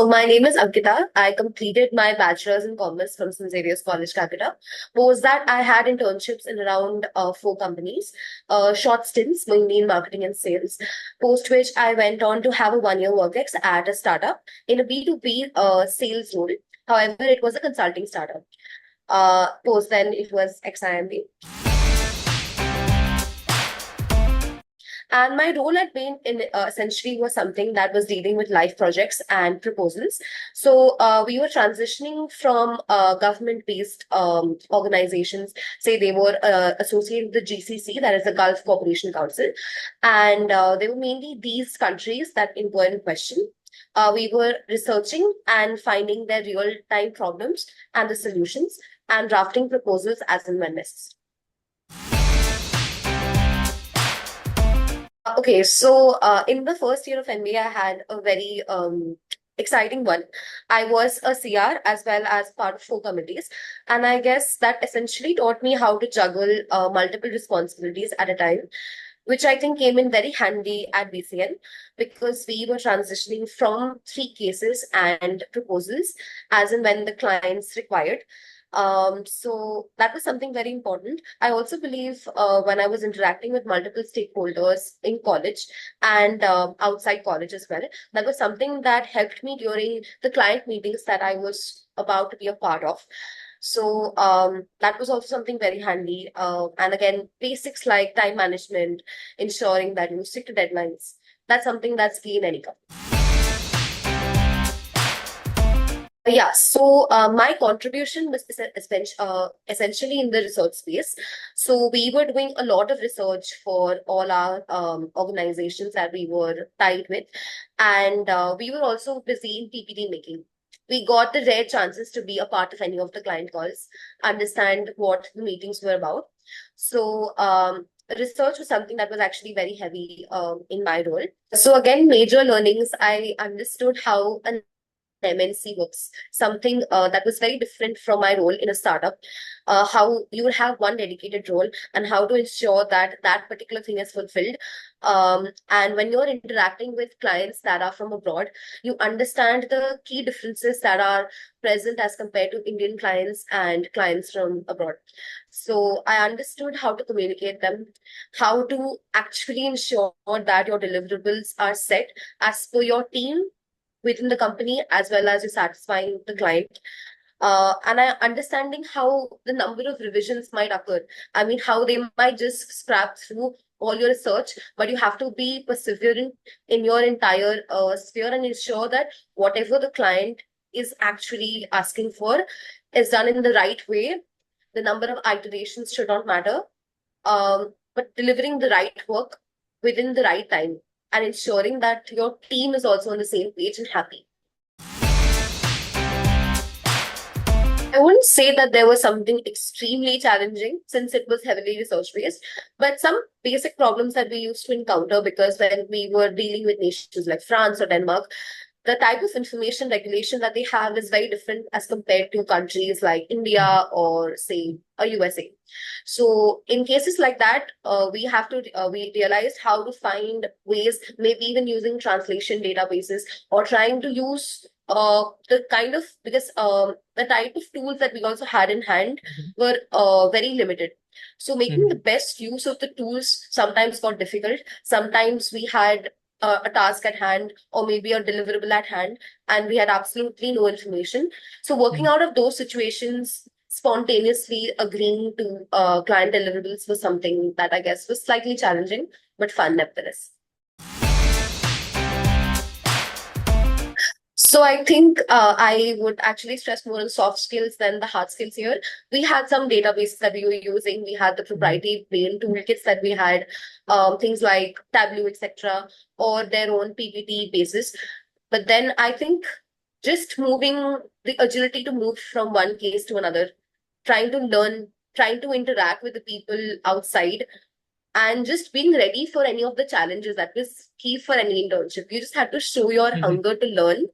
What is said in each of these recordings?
So my name is Ankita. I completed my bachelor's in commerce from St. Xavier's College, Calcutta. Post that, I had internships in around four companies, short stints, mainly in marketing and sales. Post which, I went on to have a one-year work ex at a startup in a B2B sales role. However, it was a consulting startup. Post then, it was XIM. And my role at Bain in essentially was something that was dealing with live projects and proposals. So we were transitioning from government-based organizations, say they were associated with the GCC, that is the Gulf Cooperation Council, and they were mainly these countries that were in question. We were researching and finding their real-time problems and the solutions, and drafting proposals as and when necessary. Okay, so in the first year of MBA, I had a very exciting one. I was a CR as well as part of four committees, and I guess that essentially taught me how to juggle multiple responsibilities at a time, which I think came in very handy at BCN because we were transitioning from three cases and proposals as and when the clients required. So that was something very important. I also believe when I was interacting with multiple stakeholders in college and outside college as well, that was something that helped me during the client meetings that I was about to be a part of. So that was also something very handy. And again, basics like time management, ensuring that you stick to deadlines. That's something that's key in any company. Yeah, so my contribution was essentially in the research space. So we were doing a lot of research for all our organizations that we were tied with, and we were also busy in PPT making. We got the rare chances to be a part of any of the client calls, understand what the meetings were about. So research was something that was actually very heavy in my role. So again, major learnings, I understood how an MNC works, something that was very different from my role in a startup. How you would have one dedicated role and how to ensure that that particular thing is fulfilled. And when you're interacting with clients that are from abroad, you understand the key differences that are present as compared to Indian clients and clients from abroad. So I understood how to communicate them, how to actually ensure that your deliverables are set as per your team within the company as well as you satisfying the client. And I understanding how the number of revisions might occur. I mean, how they might just scrap through all your research, but you have to be perseverant in your entire sphere and ensure that whatever the client is actually asking for is done in the right way. The number of iterations should not matter, but delivering the right work within the right time and ensuring that your team is also on the same page and happy. I wouldn't say that there was something extremely challenging since it was heavily research based, but some basic problems that we used to encounter because when we were dealing with nations like France or Denmark, the type of information regulation that they have is very different as compared to countries like India or say a USA. So in cases like that, we realized how to find ways, maybe even using translation databases or trying to use the kind of, because the type of tools that we also had in hand were very limited. So making the best use of the tools sometimes got difficult. Sometimes we had a task at hand or maybe a deliverable at hand and we had absolutely no information. So working out of those situations, spontaneously agreeing to client deliverables was something that I guess was slightly challenging but fun nevertheless. So I think I would actually stress more on soft skills than the hard skills here. We had some databases that we were using. We had the proprietary Bain toolkits that we had, things like Tableau, etc., or their own PPT basis. But then I think just moving the agility to move from one case to another, trying to learn, trying to interact with the people outside, and just being ready for any of the challenges, that was key for any internship. You just had to show your hunger to learn.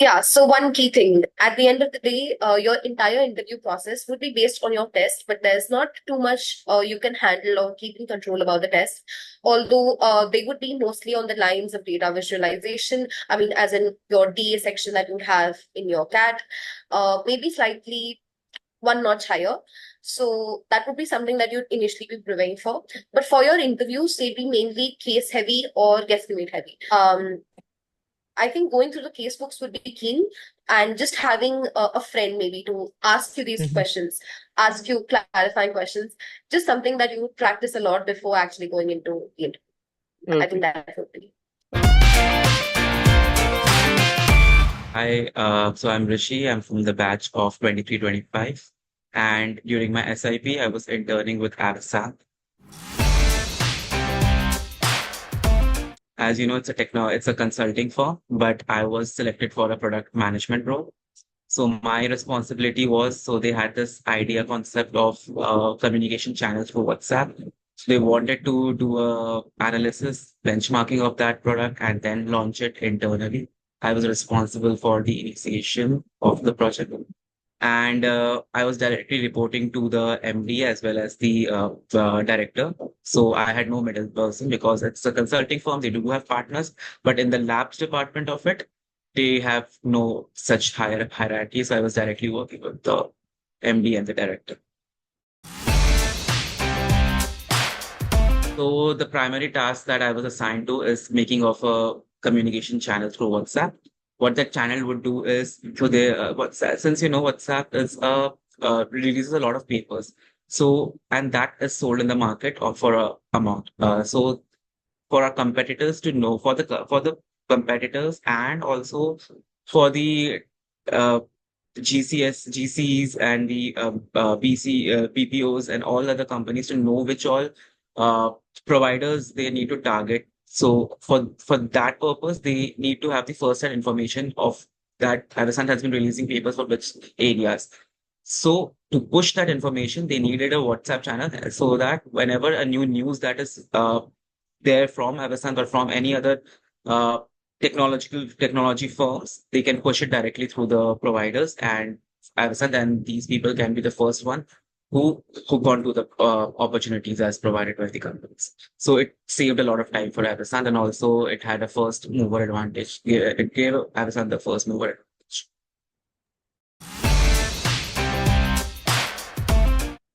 Yeah, so one key thing at the end of the day, your entire interview process would be based on your test, but there's not too much you can handle or keep in control about the test. Although they would be mostly on the lines of data visualization. I mean, as in your DA section that you would have in your CAT, maybe slightly one notch higher. So that would be something that you'd initially be preparing for. But for your interviews, they'd be mainly case heavy or guesstimate heavy. I think going through the casebooks would be key, and just having a friend maybe to ask you these Mhm. questions, ask you clarifying questions, just something that you would practice a lot before actually going into the interview. I think Okay. that would be. So I'm Rishi. I'm from the batch of 23-25. And during my SIP, I was interning with Avasant. As you know, it's a consulting firm, but I was selected for a product management role. So my responsibility was, so they had this idea concept of communication channels through WhatsApp. So they wanted to do a analysis, benchmarking of that product, and then launch it internally. I was responsible for the initiation of the project, and I was directly reporting to the MD as well as the director. So I had no middle person because it's a consulting firm. They do have partners, but in the labs department of it, they have no such hierarchy. So I was directly working with the MD and the director. So the primary task that I was assigned to is making of a communication channel through WhatsApp. What that channel would do is through the WhatsApp, since you know WhatsApp is releases a lot of papers. So and that is sold in the market or for a amount. So for our competitors to know for the competitors and also for the uh, GCs and the PPOs and all other companies to know which all uh, providers they need to target. So for that purpose, they need to have the first-hand information of that Avasant has been releasing papers for which areas. So to push that information, they needed a WhatsApp channel so that whenever a new news that is there from Avasant or from any other uh, technology firms, they can push it directly through the providers and Avasant, and these people can be the first one who hook onto the opportunities as provided by the companies. So it saved a lot of time for Avasant, and also it had a first mover advantage. Yeah, it gave Avasant the first mover advantage.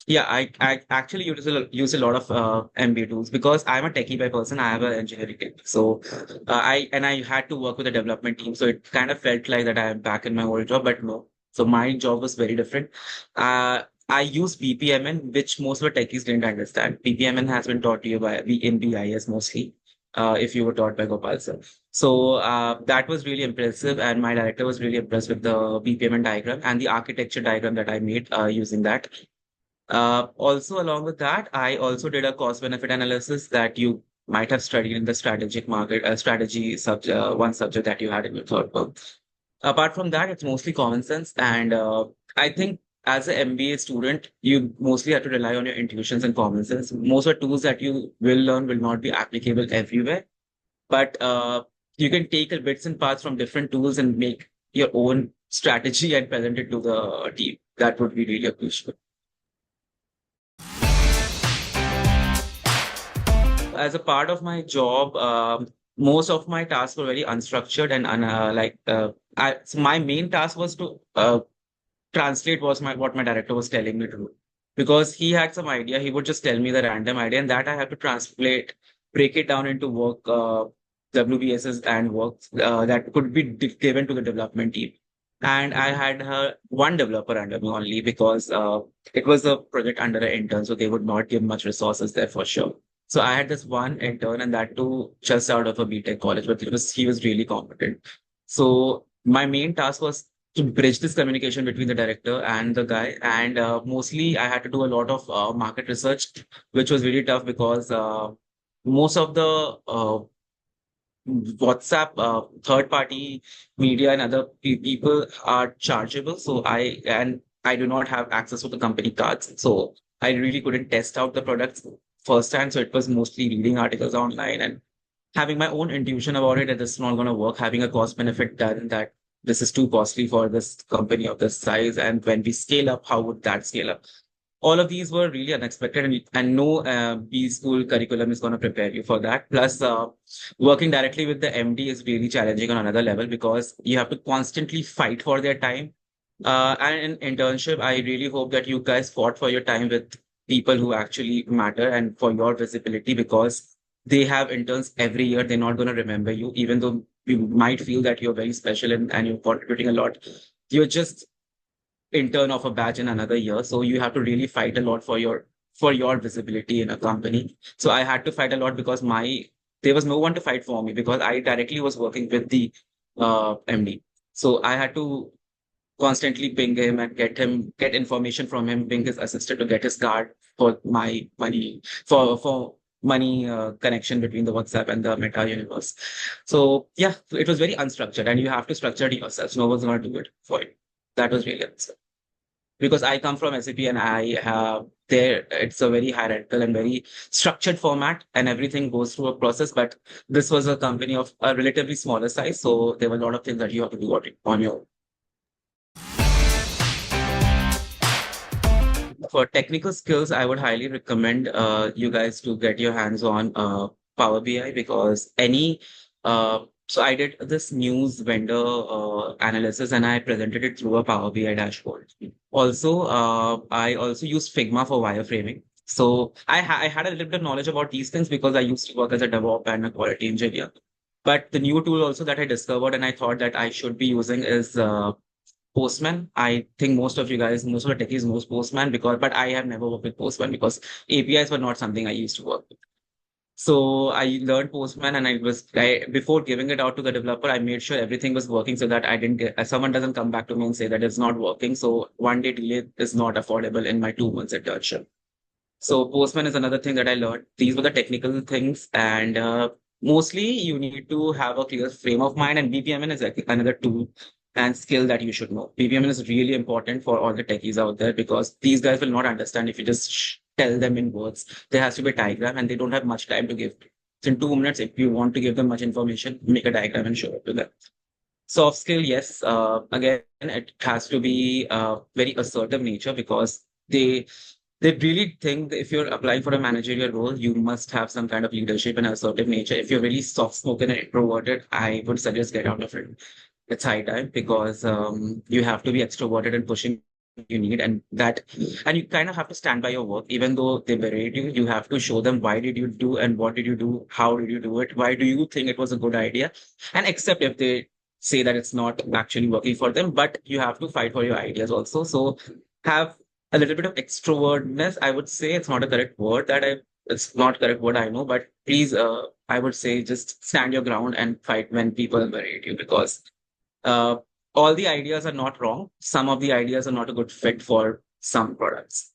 Yeah, I actually use a lot of MBA tools because I'm a techie by person. I have an engineering degree. So I had to work with the development team. So it kind of felt like that I am back in my old job, but no. So my job was very different. I use BPMN, which most of the techies didn't understand. BPMN has been taught to you in BIS mostly, if you were taught by Gopal sir. So that was really impressive, and my director was really impressed with the BPMN diagram and the architecture diagram that I made using that. Also, along with that, I also did a cost benefit analysis that you might have studied in the strategic market strategy one subject that you had in your third term. Apart from that, it's mostly common sense, and I think as an MBA student, you mostly have to rely on your intuitions and common sense. Most of the tools that you will learn will not be applicable everywhere, but you can take the bits and parts from different tools and make your own strategy and present it to the team. That would be really appreciated. As a part of my job, most of my tasks were very unstructured and so my main task was to translate what my director was telling me to do, because he had some idea. He would just tell me the random idea, and that I have to translate, break it down into work, WBSs and works that could be given to the development team. And I had one developer under me only because it was a project under an intern, so they would not give much resources there for sure. So I had this one intern, and that too just out of a BTech college, but he was really competent. So my main task was to bridge this communication between the director and the guy, and mostly I had to do a lot of market research, which was really tough because most of the WhatsApp third party media and other people are chargeable. So I do not have access to the company cards. So I really couldn't test out the products firsthand. So it was mostly reading articles online and having my own intuition about it that this is not going to work, having a cost benefit done that this is too costly for this company of this size. And when we scale up, how would that scale up? All of these were really unexpected, and no B school curriculum is going to prepare you for that. Plus, working directly with the MD is really challenging on another level because you have to constantly fight for their time. And in internship, I really hope that you guys fought for your time with people who actually matter and for your visibility, because they have interns every year. They're not going to remember you, even though you might feel that you're very special and you're contributing a lot. You're just intern of a batch in another year. So you have to really fight a lot for your visibility in a company. So I had to fight a lot because there was no one to fight for me because I directly was working with the MD. So I had to constantly ping him and get information from him, ping his assistant to get his card for my money for money connection between the WhatsApp and the Meta universe. So yeah, it was very unstructured, and you have to structure it yourself. No one's going to do it for you. That was really unstructured because I come from SAP and I have there, it's a very hierarchical and very structured format and everything goes through a process. But this was a company of a relatively smaller size. So there were a lot of things that you have to do on your own. For technical skills, I would highly recommend you guys to get your hands on Power BI because so I did this news vendor analysis and I presented it through a Power BI dashboard. Also, I also used Figma for wireframing. So I had a little bit of knowledge about these things because I used to work as a DevOps and a quality engineer. But the new tool also that I discovered and I thought that I should be using is Postman. I think most of the techies knows Postman but I have never worked with Postman because APIs were not something I used to work with. So I learned Postman and before giving it out to the developer, I made sure everything was working so that I didn't someone doesn't come back to me and say that it's not working. So 1 day delay is not affordable in my 2 months internship. So Postman is another thing that I learned. These were the technical things, and mostly you need to have a clear frame of mind. And BPMN is like another tool and skill that you should know. BPMN is really important for all the techies out there because these guys will not understand if you just tell them in words. There has to be a diagram, and they don't have much time to give. So in 2 minutes, if you want to give them much information, make a diagram and show it to them. Soft skill, yes. Again, it has to be very assertive nature because they really think that if you're applying for a managerial role, you must have some kind of leadership and assertive nature. If you're really soft spoken and introverted, I would suggest get out of it. It's high time because you have to be extroverted and pushing you need and you kind of have to stand by your work even though they berate you have to show them why did you do and what did you do, how did you do it, why do you think it was a good idea, and accept if they say that it's not actually working for them, but you have to fight for your ideas also. So have a little bit of extrovertness. I would say it's not a correct word it's not correct word, I know, but please, I would say just stand your ground and fight when people berate you because uh, all the ideas are not wrong. Some of the ideas are not a good fit for some products.